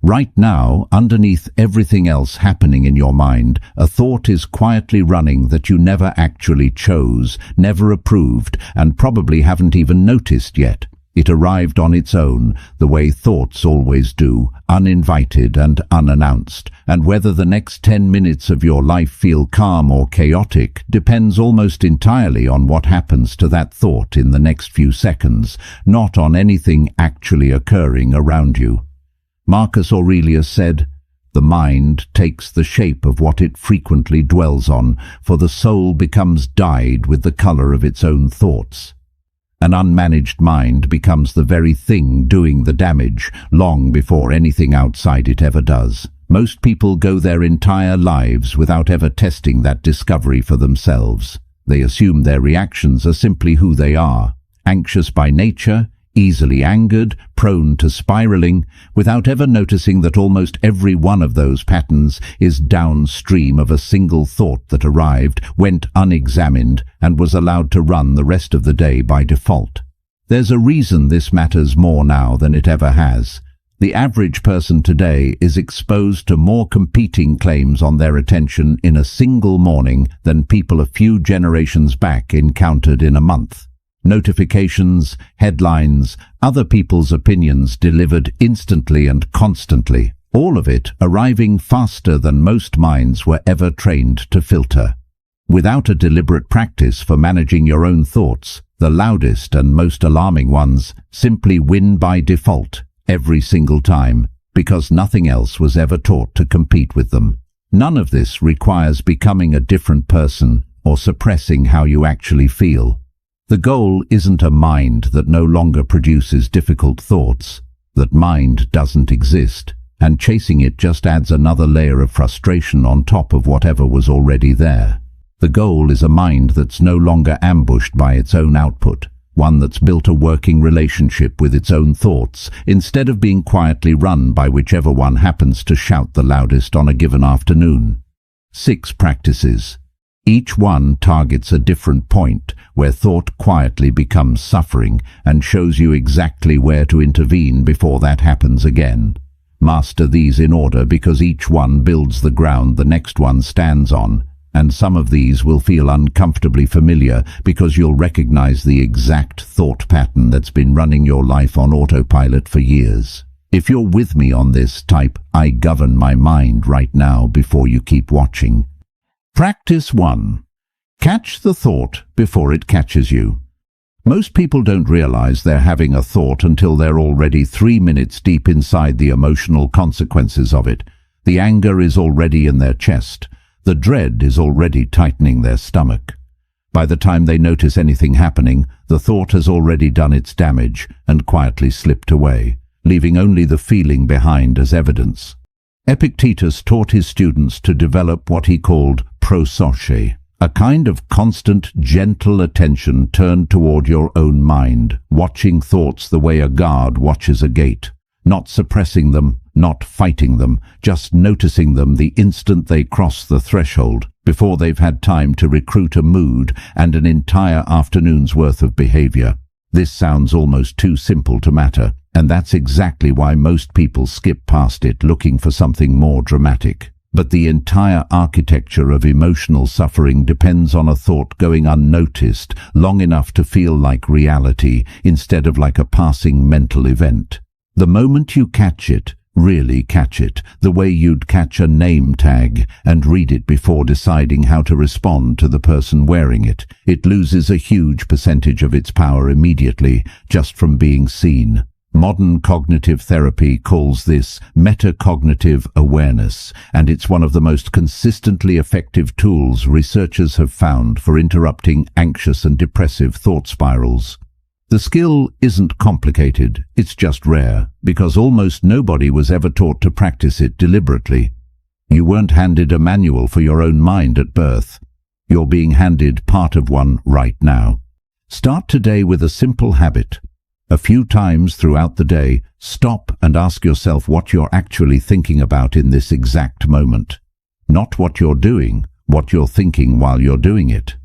Right now, underneath everything else happening in your mind, a thought is quietly running that you never actually chose, never approved, and probably haven't even noticed yet. It arrived on its own, the way thoughts always do, uninvited and unannounced, and whether the next 10 minutes of your life feel calm or chaotic depends almost entirely on what happens to that thought in the next few seconds, not on anything actually occurring around you. Marcus Aurelius said, "The mind takes the shape of what it frequently dwells on, for the soul becomes dyed with the color of its own thoughts." An unmanaged mind becomes the very thing doing the damage, long before anything outside it ever does. Most people go their entire lives without ever testing that discovery for themselves. They assume their reactions are simply who they are, anxious by nature, easily angered, prone to spiraling, without ever noticing that almost every one of those patterns is downstream of a single thought that arrived, went unexamined, and was allowed to run the rest of the day by default. There's a reason this matters more now than it ever has. The average person today is exposed to more competing claims on their attention in a single morning than people a few generations back encountered in a month. Notifications, headlines, other people's opinions delivered instantly and constantly, all of it arriving faster than most minds were ever trained to filter. Without a deliberate practice for managing your own thoughts, the loudest and most alarming ones simply win by default every single time, because nothing else was ever taught to compete with them. None of this requires becoming a different person or suppressing how you actually feel. The goal isn't a mind that no longer produces difficult thoughts. That mind doesn't exist, and chasing it just adds another layer of frustration on top of whatever was already there. The goal is a mind that's no longer ambushed by its own output, one that's built a working relationship with its own thoughts, instead of being quietly run by whichever one happens to shout the loudest on a given afternoon. 6 practices. Each one targets a different point where thought quietly becomes suffering and shows you exactly where to intervene before that happens again. Master these in order because each one builds the ground the next one stands on, and some of these will feel uncomfortably familiar because you'll recognize the exact thought pattern that's been running your life on autopilot for years. If you're with me on this, type "I govern my mind" right now before you keep watching. Practice 1. Catch the thought before it catches you. Most people don't realize they're having a thought until they're already 3 minutes deep inside the emotional consequences of it. The anger is already in their chest. The dread is already tightening their stomach. By the time they notice anything happening, the thought has already done its damage and quietly slipped away, leaving only the feeling behind as evidence. Epictetus taught his students to develop what he called prosophe, a kind of constant, gentle attention turned toward your own mind, watching thoughts the way a guard watches a gate, not suppressing them, not fighting them, just noticing them the instant they cross the threshold, before they've had time to recruit a mood and an entire afternoon's worth of behavior. This sounds almost too simple to matter, and that's exactly why most people skip past it looking for something more dramatic. But the entire architecture of emotional suffering depends on a thought going unnoticed long enough to feel like reality instead of like a passing mental event. The moment you catch it, really catch it, the way you'd catch a name tag and read it before deciding how to respond to the person wearing it, it loses a huge percentage of its power immediately just from being seen. Modern cognitive therapy calls this metacognitive awareness, and it's one of the most consistently effective tools researchers have found for interrupting anxious and depressive thought spirals. The skill isn't complicated, it's just rare, because almost nobody was ever taught to practice it deliberately. You weren't handed a manual for your own mind at birth. You're being handed part of one right now. Start today with a simple habit. A few times throughout the day, stop and ask yourself what you're actually thinking about in this exact moment. Not what you're doing, what you're thinking while you're doing it.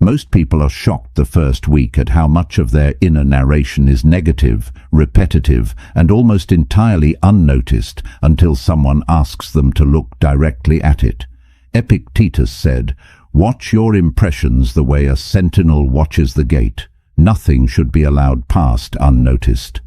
Most people are shocked the first week at how much of their inner narration is negative, repetitive, and almost entirely unnoticed until someone asks them to look directly at it. Epictetus said, "Watch your impressions the way a sentinel watches the gate. Nothing should be allowed past unnoticed."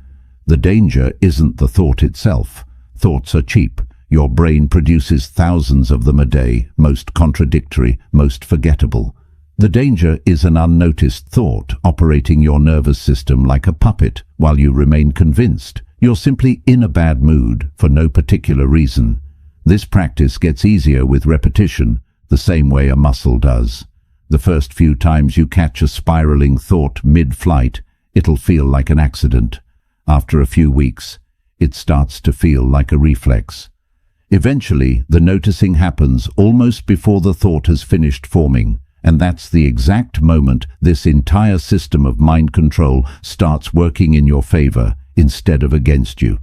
The danger isn't the thought itself. Thoughts are cheap. Your brain produces thousands of them a day, most contradictory, most forgettable. The danger is an unnoticed thought operating your nervous system like a puppet while you remain convinced you're simply in a bad mood for no particular reason. This practice gets easier with repetition, the same way a muscle does. The first few times you catch a spiraling thought mid-flight, it'll feel like an accident. After a few weeks, it starts to feel like a reflex. Eventually, the noticing happens almost before the thought has finished forming, and that's the exact moment this entire system of mind control starts working in your favor instead of against you.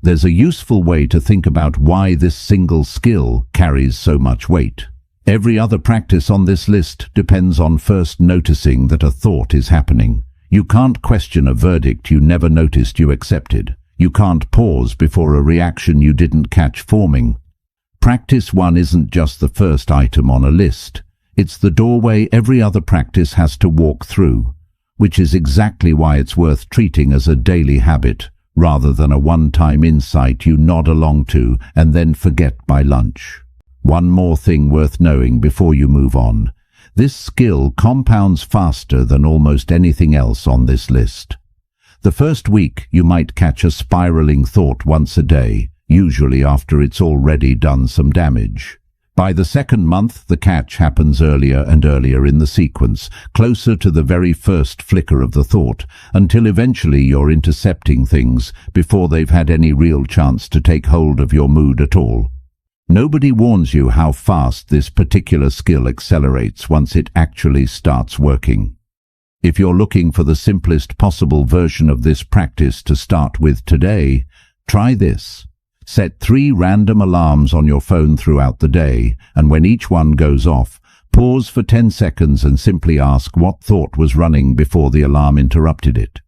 There's a useful way to think about why this single skill carries so much weight. Every other practice on this list depends on first noticing that a thought is happening. You can't question a verdict you never noticed you accepted. You can't pause before a reaction you didn't catch forming. Practice 1 isn't just the first item on a list. It's the doorway every other practice has to walk through, which is exactly why it's worth treating as a daily habit, rather than a one-time insight you nod along to and then forget by lunch. One more thing worth knowing before you move on. This skill compounds faster than almost anything else on this list. The first week you might catch a spiraling thought once a day, usually after it's already done some damage. By the second month, the catch happens earlier and earlier in the sequence, closer to the very first flicker of the thought, until eventually you're intercepting things before they've had any real chance to take hold of your mood at all. Nobody warns you how fast this particular skill accelerates once it actually starts working. If you're looking for the simplest possible version of this practice to start with today, try this. Set 3 random alarms on your phone throughout the day, and when each one goes off, pause for 10 seconds and simply ask what thought was running before the alarm interrupted it.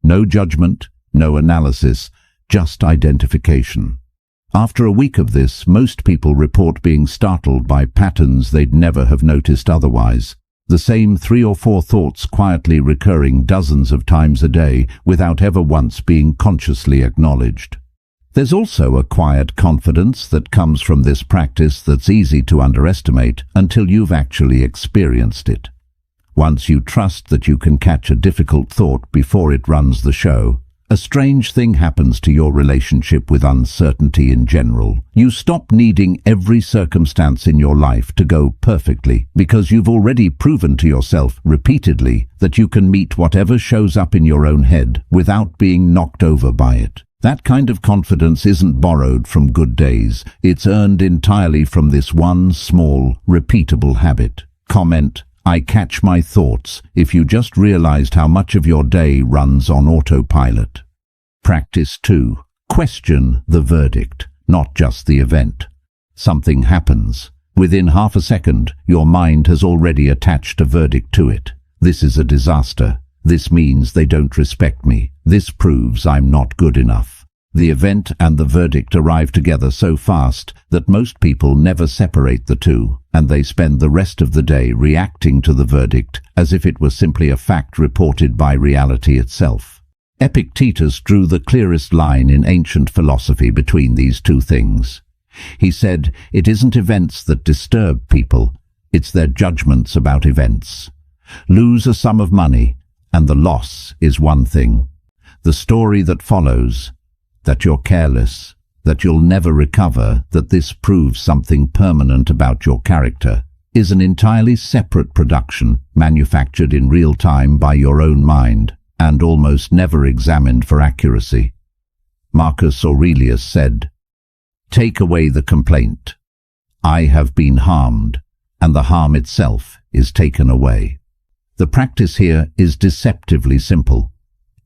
No judgment, no analysis, just identification. After a week of this, most people report being startled by patterns they'd never have noticed otherwise. The same 3 or 4 thoughts quietly recurring dozens of times a day without ever once being consciously acknowledged. There's also a quiet confidence that comes from this practice that's easy to underestimate until you've actually experienced it. Once you trust that you can catch a difficult thought before it runs the show, a strange thing happens to your relationship with uncertainty in general. You stop needing every circumstance in your life to go perfectly because you've already proven to yourself repeatedly that you can meet whatever shows up in your own head without being knocked over by it. That kind of confidence isn't borrowed from good days. It's earned entirely from this one small, repeatable habit. Comment, "I catch my thoughts," if you just realized how much of your day runs on autopilot. Practice 2. Question the verdict, not just the event. Something happens. Within half a second, your mind has already attached a verdict to it. This is a disaster. This means they don't respect me. This proves I'm not good enough. The event and the verdict arrive together so fast that most people never separate the two, and they spend the rest of the day reacting to the verdict as if it was simply a fact reported by reality itself. Epictetus drew the clearest line in ancient philosophy between these two things. He said, "It isn't events that disturb people, it's their judgments about events. Lose a sum of money, and the loss is one thing. The story that follows, that you're careless, that you'll never recover, that this proves something permanent about your character, is an entirely separate production, manufactured in real time by your own mind, and almost never examined for accuracy." Marcus Aurelius said, "Take away the complaint. I have been harmed, and the harm itself is taken away." The practice here is deceptively simple.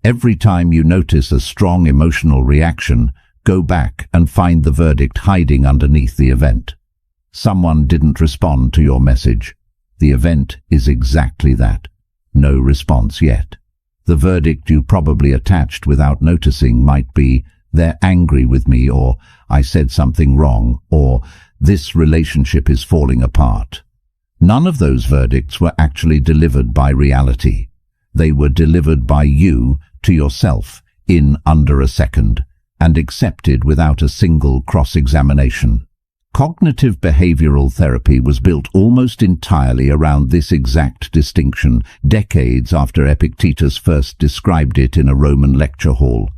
Every time you notice a strong emotional reaction, go back and find the verdict hiding underneath the event. Someone didn't respond to your message. The event is exactly that. No response yet. The verdict you probably attached without noticing might be, "They're angry with me," or "I said something wrong," or "This relationship is falling apart." None of those verdicts were actually delivered by reality. They were delivered by you to yourself in under a second, and accepted without a single cross-examination. Cognitive behavioral therapy was built almost entirely around this exact distinction, decades after Epictetus first described it in a Roman lecture hall.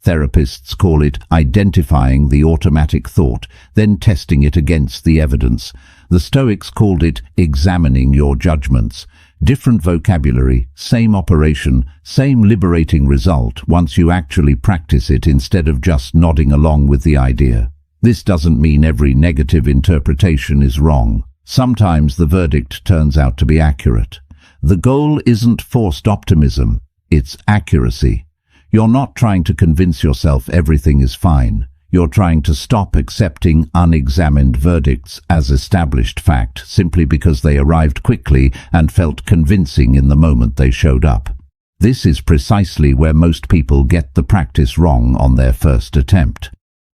Therapists call it identifying the automatic thought, then testing it against the evidence. The Stoics called it examining your judgments. Different vocabulary, same operation, same liberating result once you actually practice it instead of just nodding along with the idea. This doesn't mean every negative interpretation is wrong. Sometimes the verdict turns out to be accurate. The goal isn't forced optimism, it's accuracy. You're not trying to convince yourself everything is fine. You're trying to stop accepting unexamined verdicts as established fact simply because they arrived quickly and felt convincing in the moment they showed up. This is precisely where most people get the practice wrong on their first attempt.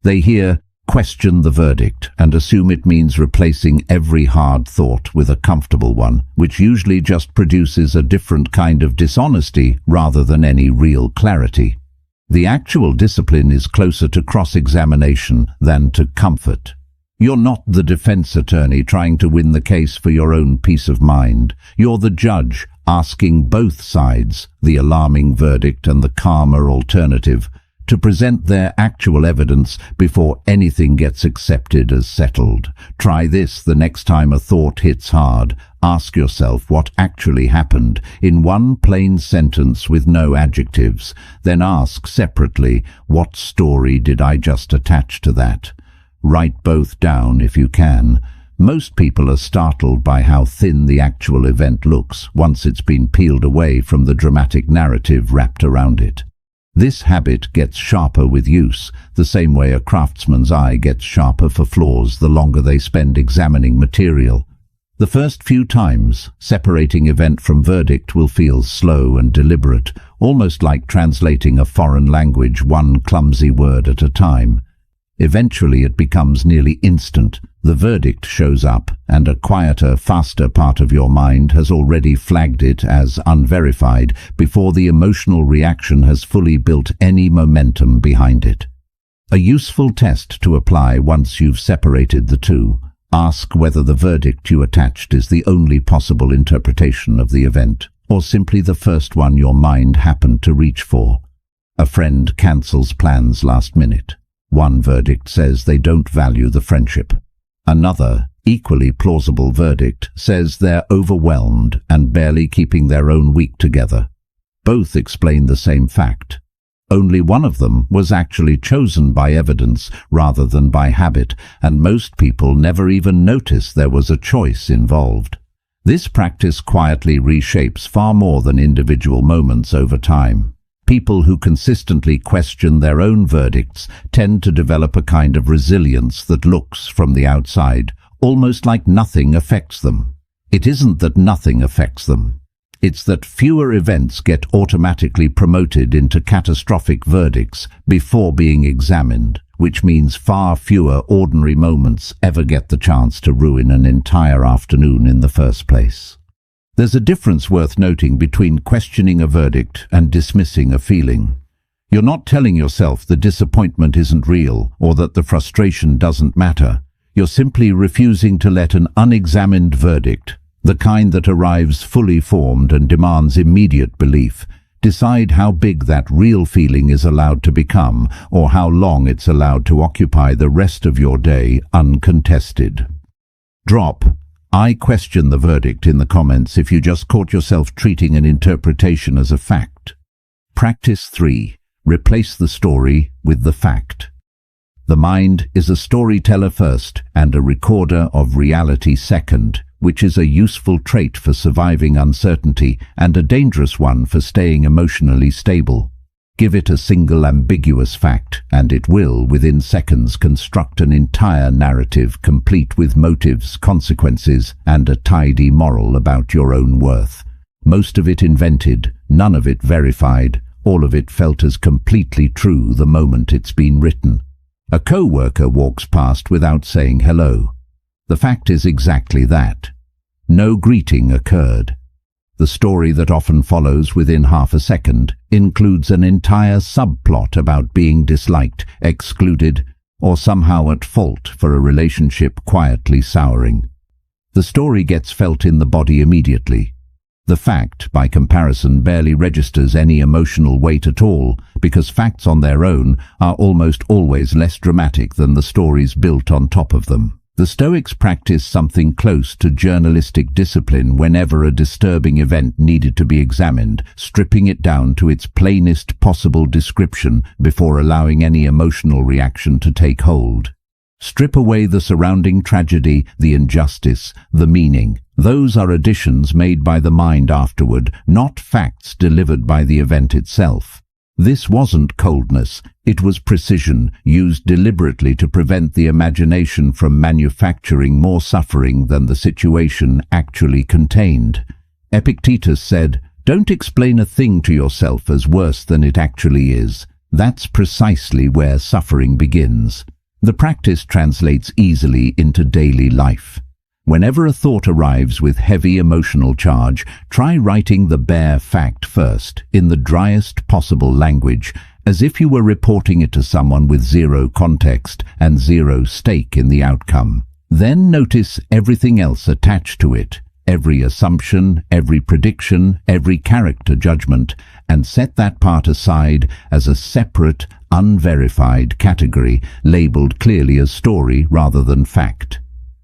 They hear, "Question the verdict," and assume it means replacing every hard thought with a comfortable one, which usually just produces a different kind of dishonesty rather than any real clarity. The actual discipline is closer to cross-examination than to comfort. You're not the defense attorney trying to win the case for your own peace of mind. You're the judge asking both sides, the alarming verdict and the calmer alternative, to present their actual evidence before anything gets accepted as settled. Try this the next time a thought hits hard. Ask yourself what actually happened in one plain sentence with no adjectives. Then ask separately, what story did I just attach to that? Write both down if you can. Most people are startled by how thin the actual event looks once it's been peeled away from the dramatic narrative wrapped around it. This habit gets sharper with use, the same way a craftsman's eye gets sharper for flaws the longer they spend examining material. The first few times, separating event from verdict will feel slow and deliberate, almost like translating a foreign language one clumsy word at a time. Eventually it becomes nearly instant. The verdict shows up, and a quieter, faster part of your mind has already flagged it as unverified before the emotional reaction has fully built any momentum behind it. A useful test to apply once you've separated the two. Ask whether the verdict you attached is the only possible interpretation of the event, or simply the first one your mind happened to reach for. A friend cancels plans last minute. One verdict says they don't value the friendship. Another, equally plausible verdict says they're overwhelmed and barely keeping their own week together. Both explain the same fact. Only one of them was actually chosen by evidence rather than by habit, and most people never even notice there was a choice involved. This practice quietly reshapes far more than individual moments over time. People who consistently question their own verdicts tend to develop a kind of resilience that looks, from the outside, almost like nothing affects them. It isn't that nothing affects them. It's that fewer events get automatically promoted into catastrophic verdicts before being examined, which means far fewer ordinary moments ever get the chance to ruin an entire afternoon in the first place. There's a difference worth noting between questioning a verdict and dismissing a feeling. You're not telling yourself the disappointment isn't real or that the frustration doesn't matter. You're simply refusing to let an unexamined verdict, the kind that arrives fully formed and demands immediate belief, decide how big that real feeling is allowed to become or how long it's allowed to occupy the rest of your day uncontested. Drop "I question the verdict" in the comments if you just caught yourself treating an interpretation as a fact. Practice 3. Replace the story with the fact. The mind is a storyteller first and a recorder of reality second, which is a useful trait for surviving uncertainty and a dangerous one for staying emotionally stable. Give it a single ambiguous fact, and it will, within seconds, construct an entire narrative complete with motives, consequences, and a tidy moral about your own worth. Most of it invented, none of it verified, all of it felt as completely true the moment it's been written. A co-worker walks past without saying hello. The fact is exactly that. No greeting occurred. The story that often follows within half a second includes an entire subplot about being disliked, excluded, or somehow at fault for a relationship quietly souring. The story gets felt in the body immediately. The fact, by comparison, barely registers any emotional weight at all, because facts on their own are almost always less dramatic than the stories built on top of them. The Stoics practiced something close to journalistic discipline whenever a disturbing event needed to be examined, stripping it down to its plainest possible description before allowing any emotional reaction to take hold. Strip away the surrounding tragedy, the injustice, the meaning. Those are additions made by the mind afterward, not facts delivered by the event itself. This wasn't coldness, it was precision, used deliberately to prevent the imagination from manufacturing more suffering than the situation actually contained. Epictetus said, "Don't explain a thing to yourself as worse than it actually is." That's precisely where suffering begins. The practice translates easily into daily life. Whenever a thought arrives with heavy emotional charge, try writing the bare fact first, in the driest possible language, as if you were reporting it to someone with zero context and zero stake in the outcome. Then notice everything else attached to it, every assumption, every prediction, every character judgment, and set that part aside as a separate, unverified category, labeled clearly as story rather than fact.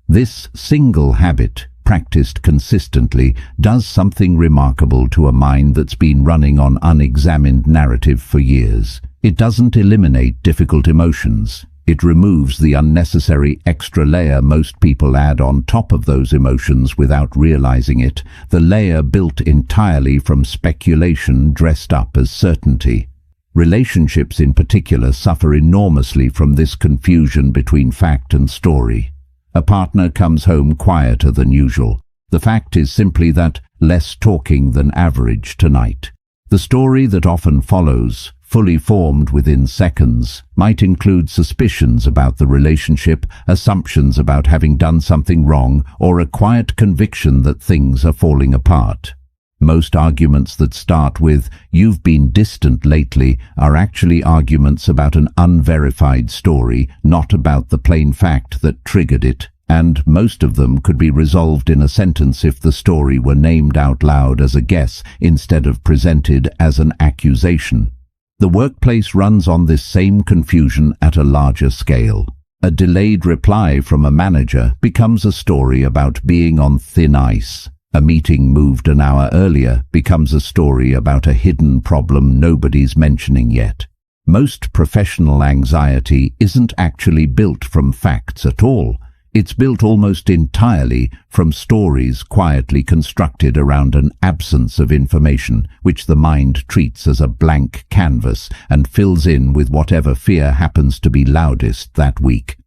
This single habit, practiced consistently, does something remarkable to a mind that's been running on unexamined narrative for years. It doesn't eliminate difficult emotions. It removes the unnecessary extra layer most people add on top of those emotions without realizing it, the layer built entirely from speculation dressed up as certainty. Relationships in particular suffer enormously from this confusion between fact and story. A partner comes home quieter than usual. The fact is simply that less talking than average tonight. The story that often follows, fully formed within seconds, might include suspicions about the relationship, assumptions about having done something wrong, or a quiet conviction that things are falling apart. Most arguments that start with, "You've been distant lately," are actually arguments about an unverified story, not about the plain fact that triggered it, and most of them could be resolved in a sentence if the story were named out loud as a guess instead of presented as an accusation. The workplace runs on this same confusion at a larger scale. A delayed reply from a manager becomes a story about being on thin ice. A meeting moved an hour earlier becomes a story about a hidden problem nobody's mentioning yet. Most professional anxiety isn't actually built from facts at all. It's built almost entirely from stories quietly constructed around an absence of information, which the mind treats as a blank canvas and fills in with whatever fear happens to be loudest that week.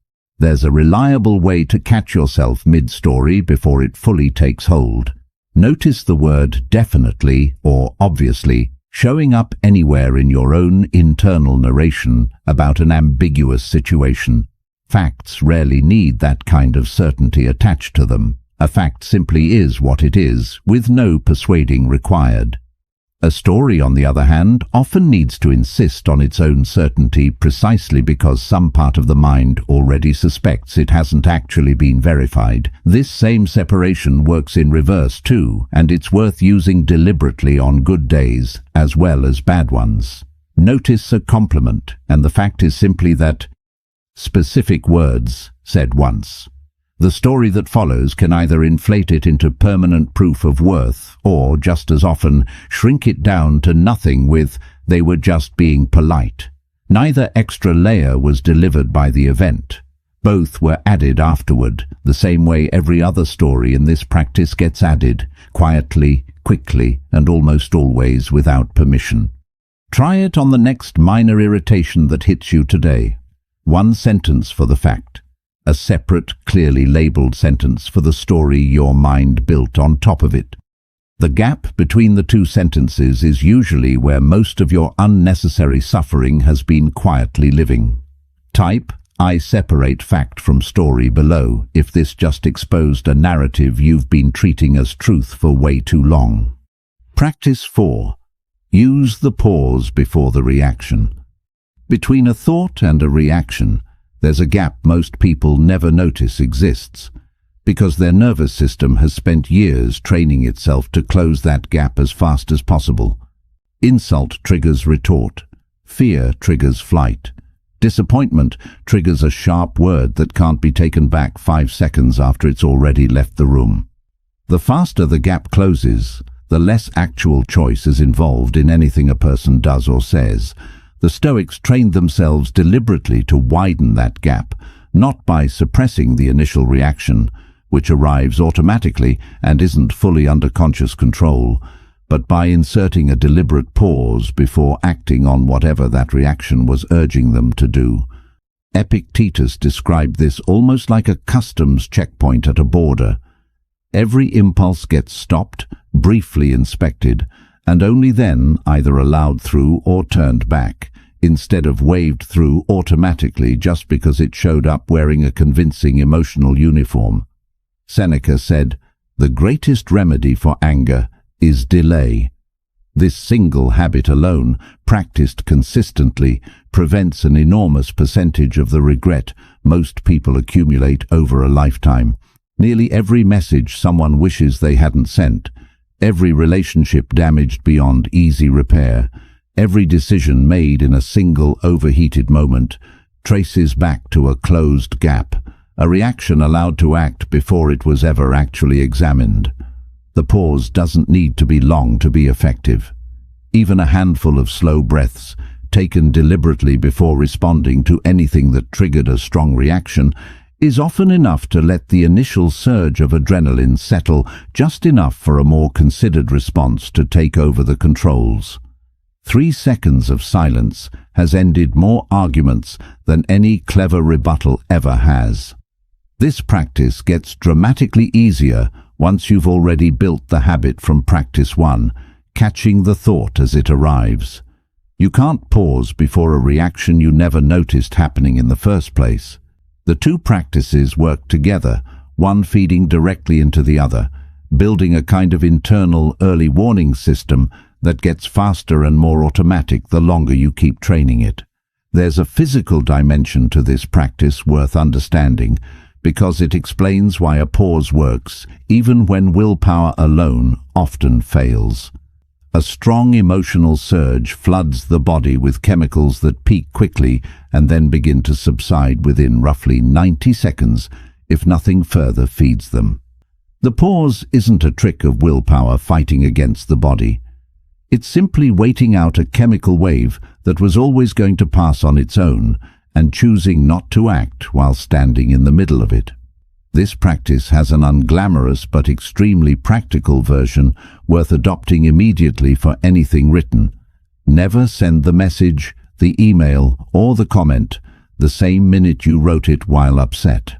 There's a reliable way to catch yourself mid-story before it fully takes hold. Notice the word definitely or obviously showing up anywhere in your own internal narration about an ambiguous situation. Facts rarely need that kind of certainty attached to them. A fact simply is what it is, with no persuading required. A story, on the other hand, often needs to insist on its own certainty precisely because some part of the mind already suspects it hasn't actually been verified. This same separation works in reverse too, and it's worth using deliberately on good days as well as bad ones. Notice a compliment, and the fact is simply that specific words said once. The story that follows can either inflate it into permanent proof of worth or, just as often, shrink it down to nothing with, "they were just being polite." Neither extra layer was delivered by the event. Both were added afterward, the same way every other story in this practice gets added, quietly, quickly, and almost always without permission. Try it on the next minor irritation that hits you today. One sentence for the fact. A separate, clearly labeled sentence for the story your mind built on top of it. The gap between the two sentences is usually where most of your unnecessary suffering has been quietly living. Type, "I separate fact from story" below if this just exposed a narrative you've been treating as truth for way too long. Practice 4. Use the pause before the reaction. Between a thought and a reaction, there's a gap most people never notice exists, because their nervous system has spent years training itself to close that gap as fast as possible. Insult triggers retort. Fear triggers flight. Disappointment triggers a sharp word that can't be taken back 5 seconds after it's already left the room. The faster the gap closes, the less actual choice is involved in anything a person does or says. The Stoics trained themselves deliberately to widen that gap, not by suppressing the initial reaction, which arrives automatically and isn't fully under conscious control, but by inserting a deliberate pause before acting on whatever that reaction was urging them to do. Epictetus described this almost like a customs checkpoint at a border. Every impulse gets stopped, briefly inspected, and only then either allowed through or turned back, instead of waved through automatically just because it showed up wearing a convincing emotional uniform. Seneca said, "The greatest remedy for anger is delay." This single habit alone, practiced consistently, prevents an enormous percentage of the regret most people accumulate over a lifetime. Nearly every message someone wishes they hadn't sent, every relationship damaged beyond easy repair, every decision made in a single overheated moment, traces back to a closed gap, a reaction allowed to act before it was ever actually examined. The pause doesn't need to be long to be effective. Even a handful of slow breaths, taken deliberately before responding to anything that triggered a strong reaction, is often enough to let the initial surge of adrenaline settle just enough for a more considered response to take over the controls. 3 seconds of silence has ended more arguments than any clever rebuttal ever has. This practice gets dramatically easier once you've already built the habit from practice 1, catching the thought as it arrives. You can't pause before a reaction you never noticed happening in the first place. The two practices work together, one feeding directly into the other, building a kind of internal early warning system that gets faster and more automatic the longer you keep training it. There's a physical dimension to this practice worth understanding, because it explains why a pause works even when willpower alone often fails. A strong emotional surge floods the body with chemicals that peak quickly and then begin to subside within roughly 90 seconds if nothing further feeds them. The pause isn't a trick of willpower fighting against the body. It's simply waiting out a chemical wave that was always going to pass on its own and choosing not to act while standing in the middle of it. This practice has an unglamorous but extremely practical version worth adopting immediately for anything written. Never send the message, the email, or the comment the same minute you wrote it while upset.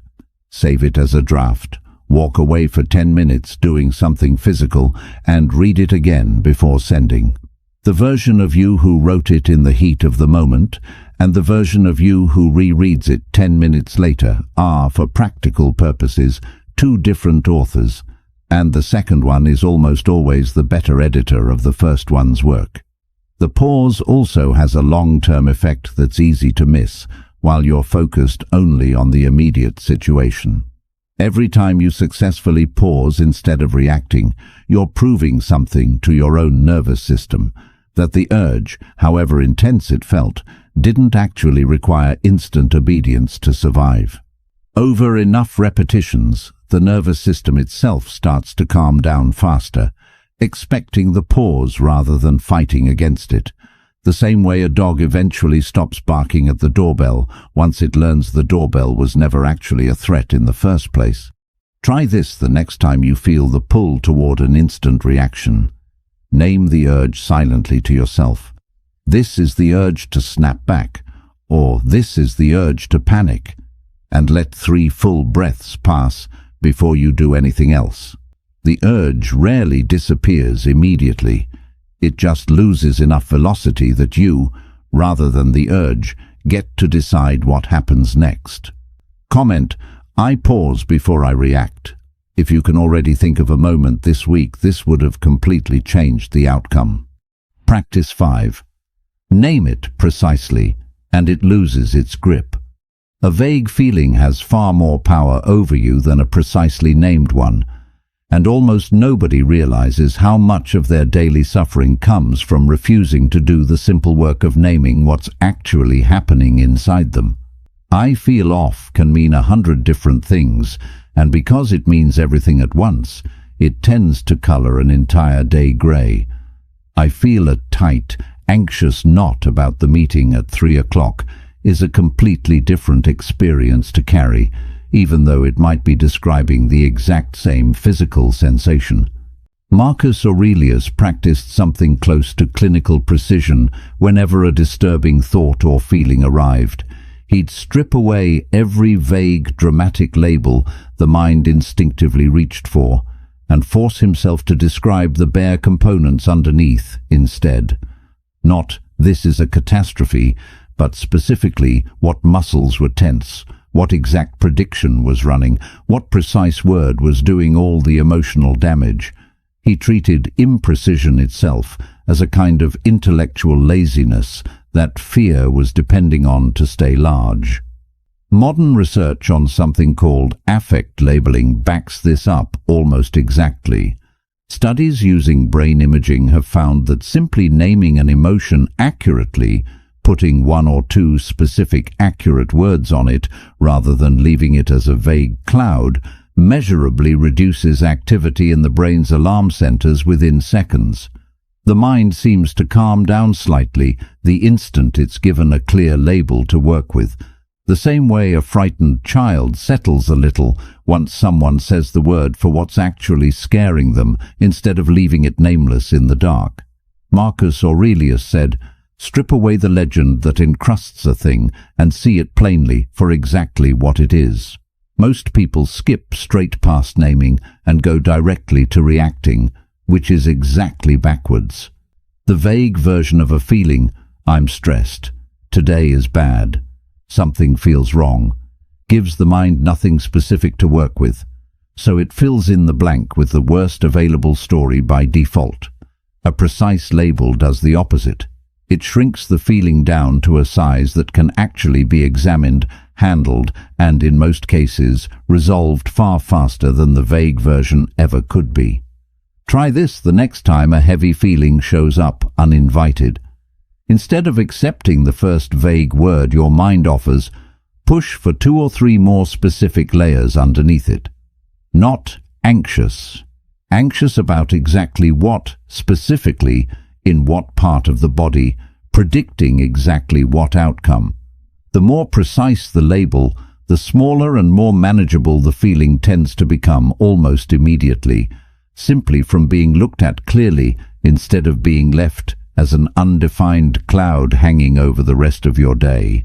Save it as a draft. Walk away for 10 minutes doing something physical and read it again before sending. The version of you who wrote it in the heat of the moment and the version of you who rereads it 10 minutes later are, for practical purposes, 2 different authors, and the second one is almost always the better editor of the first one's work. The pause also has a long-term effect that's easy to miss while you're focused only on the immediate situation. Every time you successfully pause instead of reacting, you're proving something to your own nervous system, that the urge, however intense it felt, didn't actually require instant obedience to survive. Over enough repetitions, the nervous system itself starts to calm down faster, expecting the pause rather than fighting against it, the same way a dog eventually stops barking at the doorbell once it learns the doorbell was never actually a threat in the first place. Try this the next time you feel the pull toward an instant reaction. Name the urge silently to yourself. This is the urge to snap back, or this is the urge to panic, and let 3 full breaths pass before you do anything else. The urge rarely disappears immediately. It just loses enough velocity that you, rather than the urge, get to decide what happens next. Comment, I pause before I react. If you can already think of a moment this week, this would have completely changed the outcome. Practice 5. Name it precisely, and it loses its grip. A vague feeling has far more power over you than a precisely named one, and almost nobody realizes how much of their daily suffering comes from refusing to do the simple work of naming what's actually happening inside them. I feel off can mean 100 different things, and because it means everything at once, it tends to color an entire day gray. I feel a tight, anxious knot about the meeting at 3 o'clock is a completely different experience to carry, even though it might be describing the exact same physical sensation. Marcus Aurelius practiced something close to clinical precision whenever a disturbing thought or feeling arrived. He'd strip away every vague, dramatic label the mind instinctively reached for, and force himself to describe the bare components underneath instead. Not, "This is a catastrophe," but specifically what muscles were tense, what exact prediction was running, what precise word was doing all the emotional damage. He treated imprecision itself as a kind of intellectual laziness that fear was depending on to stay large. Modern research on something called affect labeling backs this up almost exactly. Studies using brain imaging have found that simply naming an emotion accurately, putting 1 or 2 specific accurate words on it rather than leaving it as a vague cloud, measurably reduces activity in the brain's alarm centers within seconds. The mind seems to calm down slightly the instant it's given a clear label to work with, the same way a frightened child settles a little once someone says the word for what's actually scaring them instead of leaving it nameless in the dark. Marcus Aurelius said, "Strip away the legend that encrusts a thing and see it plainly for exactly what it is." Most people skip straight past naming and go directly to reacting, which is exactly backwards. The vague version of a feeling, "I'm stressed," "Today is bad," "Something feels wrong," gives the mind nothing specific to work with, so it fills in the blank with the worst available story by default. A precise label does the opposite. It shrinks the feeling down to a size that can actually be examined, handled, and in most cases resolved far faster than the vague version ever could be. Try this the next time a heavy feeling shows up uninvited. Instead of accepting the first vague word your mind offers, push for 2 or 3 more specific layers underneath it. Not anxious. Anxious about exactly what, specifically, in what part of the body, predicting exactly what outcome. The more precise the label, the smaller and more manageable the feeling tends to become almost immediately, simply from being looked at clearly instead of being left as an undefined cloud hanging over the rest of your day.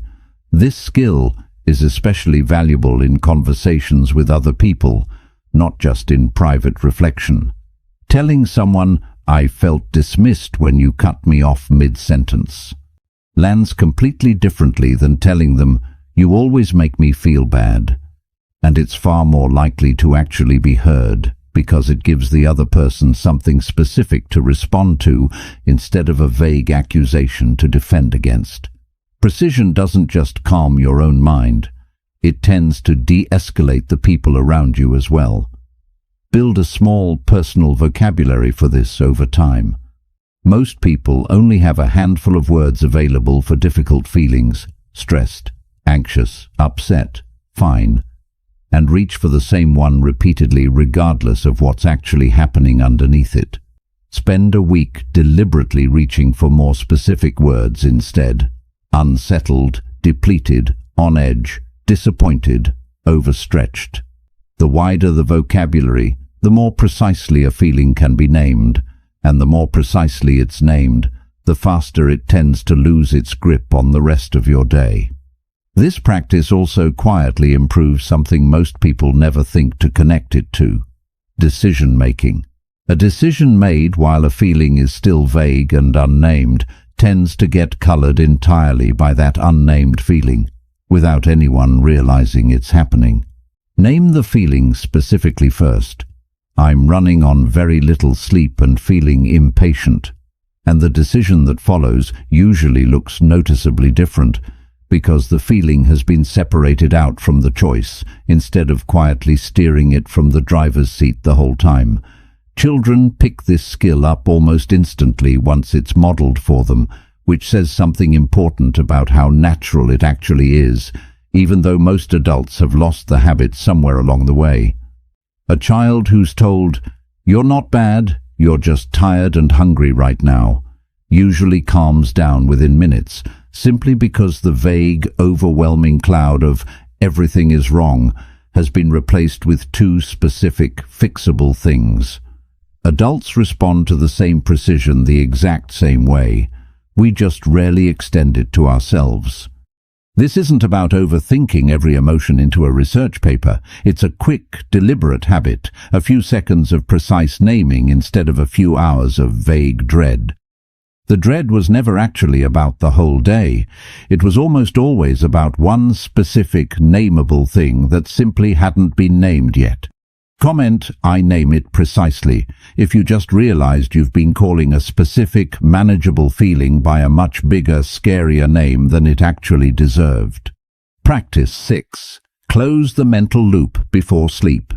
This skill is especially valuable in conversations with other people, not just in private reflection. Telling someone, "I felt dismissed when you cut me off mid-sentence," lands completely differently than telling them, "You always make me feel bad," and it's far more likely to actually be heard because it gives the other person something specific to respond to instead of a vague accusation to defend against. Precision doesn't just calm your own mind, it tends to de-escalate the people around you as well. Build a small personal vocabulary for this over time. Most people only have a handful of words available for difficult feelings: stressed, anxious, upset, fine, and reach for the same one repeatedly regardless of what's actually happening underneath it. Spend a week deliberately reaching for more specific words instead: unsettled, depleted, on edge, disappointed, overstretched. The wider the vocabulary, the more precisely a feeling can be named, and the more precisely it's named, the faster it tends to lose its grip on the rest of your day. This practice also quietly improves something most people never think to connect it to: decision-making. A decision made while a feeling is still vague and unnamed tends to get colored entirely by that unnamed feeling, without anyone realizing it's happening. Name the feeling specifically first. I'm running on very little sleep and feeling impatient. And the decision that follows usually looks noticeably different, because the feeling has been separated out from the choice, instead of quietly steering it from the driver's seat the whole time. Children pick this skill up almost instantly once it's modeled for them, which says something important about how natural it actually is, even though most adults have lost the habit somewhere along the way. A child who's told, "You're not bad, you're just tired and hungry right now," usually calms down within minutes, simply because the vague, overwhelming cloud of "everything is wrong" has been replaced with two specific, fixable things. Adults respond to the same precision the exact same way. We just rarely extend it to ourselves. This isn't about overthinking every emotion into a research paper. It's a quick, deliberate habit, a few seconds of precise naming instead of a few hours of vague dread. The dread was never actually about the whole day. It was almost always about one specific, nameable thing that simply hadn't been named yet. Comment, "I name it precisely," if you just realized you've been calling a specific, manageable feeling by a much bigger, scarier name than it actually deserved. Practice 6. Close the mental loop before sleep.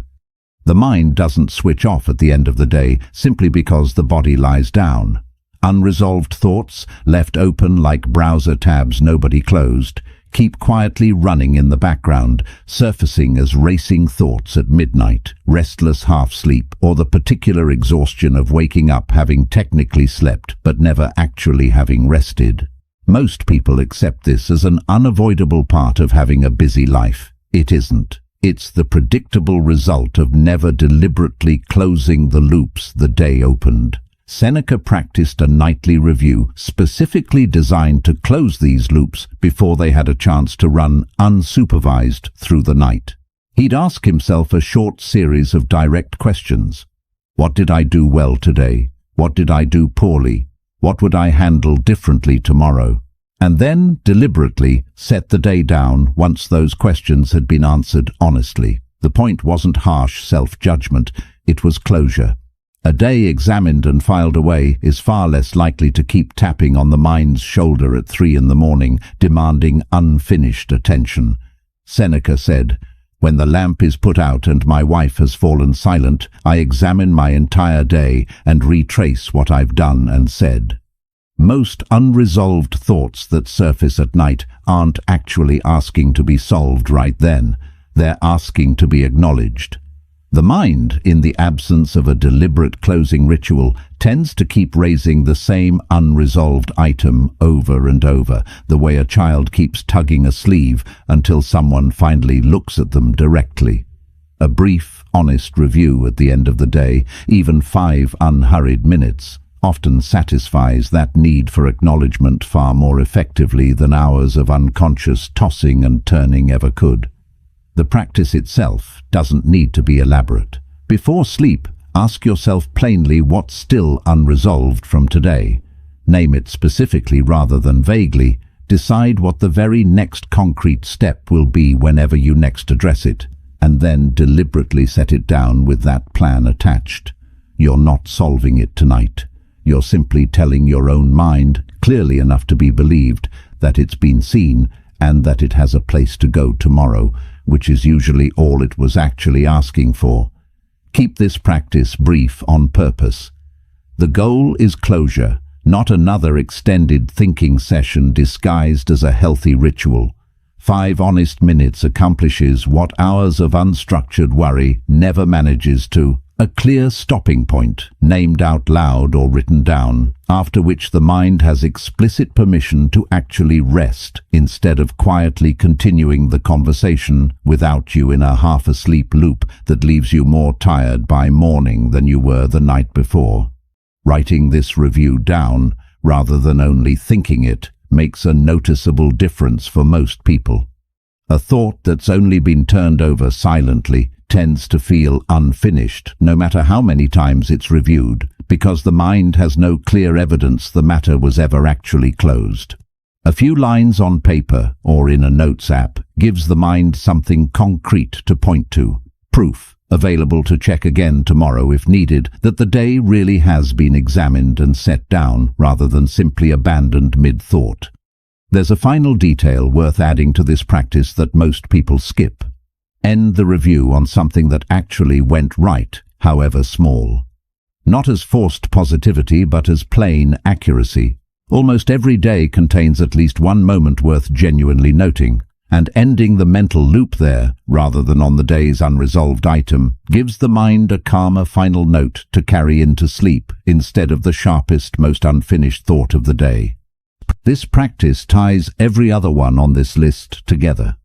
The mind doesn't switch off at the end of the day simply because the body lies down. Unresolved thoughts, left open like browser tabs nobody closed, keep quietly running in the background, surfacing as racing thoughts at midnight, restless half-sleep, or the particular exhaustion of waking up having technically slept but never actually having rested. Most people accept this as an unavoidable part of having a busy life. It isn't. It's the predictable result of never deliberately closing the loops the day opened. Seneca practiced a nightly review specifically designed to close these loops before they had a chance to run unsupervised through the night. He'd ask himself a short series of direct questions. What did I do well today? What did I do poorly? What would I handle differently tomorrow? And then, deliberately, set the day down once those questions had been answered honestly. The point wasn't harsh self-judgment, it was closure. A day examined and filed away is far less likely to keep tapping on the mind's shoulder at 3 a.m, demanding unfinished attention. Seneca said, "When the lamp is put out and my wife has fallen silent, I examine my entire day and retrace what I've done and said." Most unresolved thoughts that surface at night aren't actually asking to be solved right then. They're asking to be acknowledged. The mind, in the absence of a deliberate closing ritual, tends to keep raising the same unresolved item over and over, the way a child keeps tugging a sleeve until someone finally looks at them directly. A brief, honest review at the end of the day, even 5 unhurried minutes, often satisfies that need for acknowledgement far more effectively than hours of unconscious tossing and turning ever could. The practice itself doesn't need to be elaborate. Before sleep, ask yourself plainly what's still unresolved from today. Name it specifically rather than vaguely. Decide what the very next concrete step will be whenever you next address it, and then deliberately set it down with that plan attached. You're not solving it tonight. You're simply telling your own mind, clearly enough to be believed, that it's been seen and that it has a place to go tomorrow, which is usually all it was actually asking for. Keep this practice brief on purpose. The goal is closure, not another extended thinking session disguised as a healthy ritual. 5 honest minutes accomplishes what hours of unstructured worry never manages to. A clear stopping point, named out loud or written down, after which the mind has explicit permission to actually rest instead of quietly continuing the conversation without you in a half-asleep loop that leaves you more tired by morning than you were the night before. Writing this review down, rather than only thinking it, makes a noticeable difference for most people. A thought that's only been turned over silently tends to feel unfinished, no matter how many times it's reviewed, because the mind has no clear evidence the matter was ever actually closed. A few lines on paper or in a notes app gives the mind something concrete to point to, proof, available to check again tomorrow if needed, that the day really has been examined and set down rather than simply abandoned mid-thought. There's a final detail worth adding to this practice that most people skip. End the review on something that actually went right, however small. Not as forced positivity, but as plain accuracy. Almost every day contains at least one moment worth genuinely noting, and ending the mental loop there, rather than on the day's unresolved item, gives the mind a calmer final note to carry into sleep instead of the sharpest, most unfinished thought of the day. This practice ties every other one on this list together.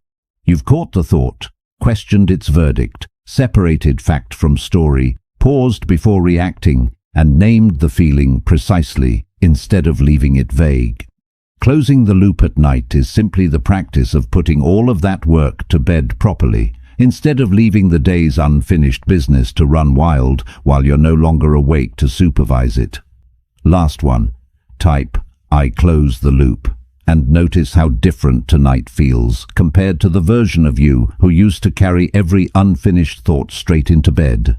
You've caught the thought, questioned its verdict, separated fact from story, paused before reacting, and named the feeling precisely instead of leaving it vague. Closing the loop at night is simply the practice of putting all of that work to bed properly, instead of leaving the day's unfinished business to run wild while you're no longer awake to supervise it. Last one. Type, "I close the loop," and notice how different tonight feels compared to the version of you who used to carry every unfinished thought straight into bed.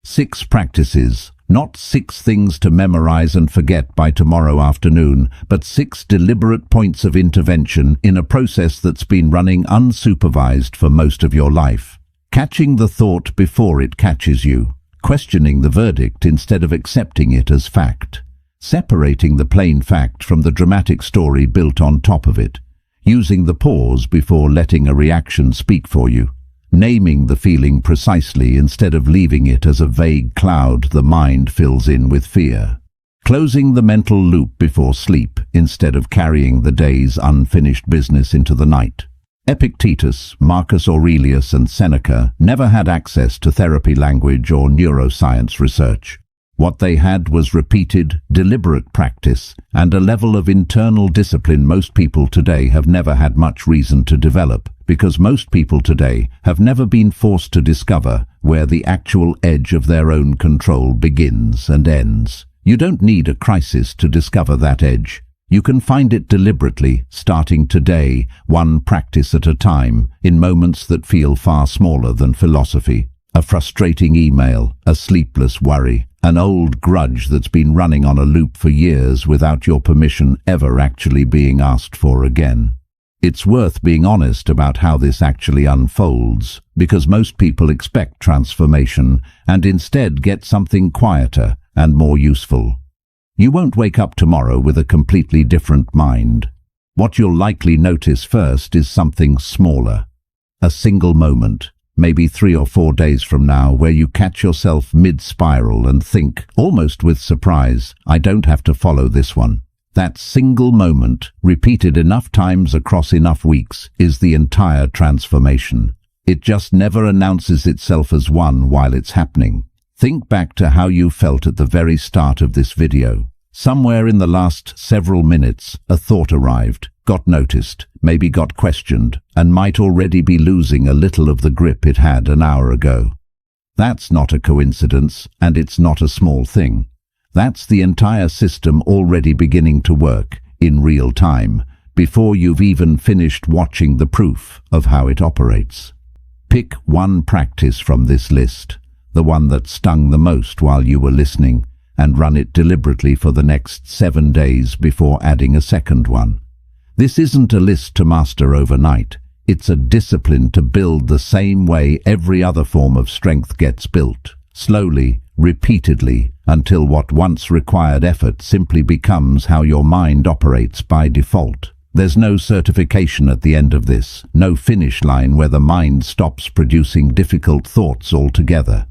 6 practices. Not 6 things to memorize and forget by tomorrow afternoon, but 6 deliberate points of intervention in a process that's been running unsupervised for most of your life. Catching the thought before it catches you. Questioning the verdict instead of accepting it as fact. Separating the plain fact from the dramatic story built on top of it. Using the pause before letting a reaction speak for you. Naming the feeling precisely instead of leaving it as a vague cloud the mind fills in with fear. Closing the mental loop before sleep instead of carrying the day's unfinished business into the night. Epictetus, Marcus Aurelius, and Seneca never had access to therapy language or neuroscience research. What they had was repeated, deliberate practice and a level of internal discipline most people today have never had much reason to develop, because most people today have never been forced to discover where the actual edge of their own control begins and ends. You don't need a crisis to discover that edge. You can find it deliberately, starting today, one practice at a time, in moments that feel far smaller than philosophy. A frustrating email, a sleepless worry, an old grudge that's been running on a loop for years without your permission ever actually being asked for again. It's worth being honest about how this actually unfolds, because most people expect transformation and instead get something quieter and more useful. You won't wake up tomorrow with a completely different mind. What you'll likely notice first is something smaller. A single moment, maybe 3 or 4 days from now, where you catch yourself mid-spiral and think, almost with surprise, I don't have to follow this one. That single moment, repeated enough times across enough weeks, is the entire transformation. It just never announces itself as one while it's happening. Think back to how you felt at the very start of this video. Somewhere in the last several minutes, a thought arrived, got noticed, maybe got questioned, and might already be losing a little of the grip it had an hour ago. That's not a coincidence, and it's not a small thing. That's the entire system already beginning to work, in real time, before you've even finished watching the proof of how it operates. Pick one practice from this list, the one that stung the most while you were listening, and run it deliberately for the next 7 days before adding a second one. This isn't a list to master overnight. It's a discipline to build the same way every other form of strength gets built, slowly, repeatedly, until what once required effort simply becomes how your mind operates by default. There's no certification at the end of this, no finish line where the mind stops producing difficult thoughts altogether.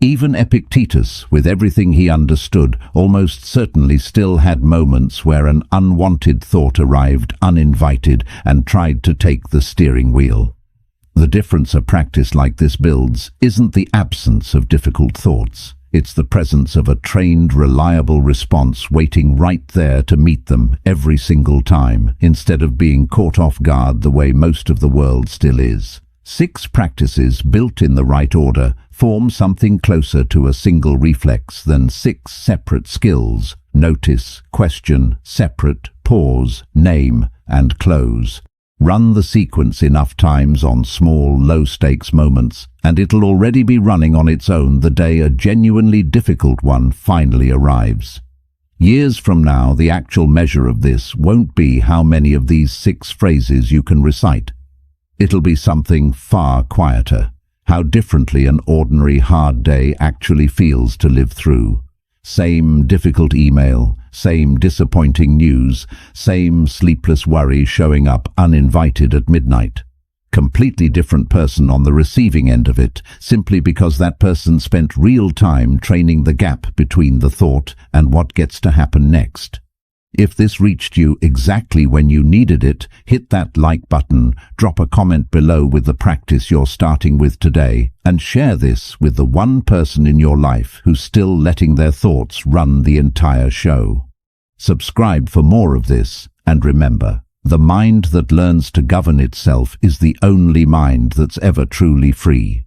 Even Epictetus, with everything he understood, almost certainly still had moments where an unwanted thought arrived uninvited and tried to take the steering wheel. The difference a practice like this builds isn't the absence of difficult thoughts. It's the presence of a trained, reliable response waiting right there to meet them every single time, instead of being caught off guard the way most of the world still is. 6 practices built in the right order form something closer to a single reflex than 6 separate skills: notice, question, separate, pause, name, and close. Run the sequence enough times on small, low-stakes moments, and it'll already be running on its own the day a genuinely difficult one finally arrives. Years from now, the actual measure of this won't be how many of these 6 phrases you can recite. It'll be something far quieter: how differently an ordinary hard day actually feels to live through. Same difficult email, same disappointing news, same sleepless worry showing up uninvited at midnight. Completely different person on the receiving end of it, simply because that person spent real time training the gap between the thought and what gets to happen next. If this reached you exactly when you needed it, hit that like button, drop a comment below with the practice you're starting with today, and share this with the one person in your life who's still letting their thoughts run the entire show. Subscribe for more of this, and remember, the mind that learns to govern itself is the only mind that's ever truly free.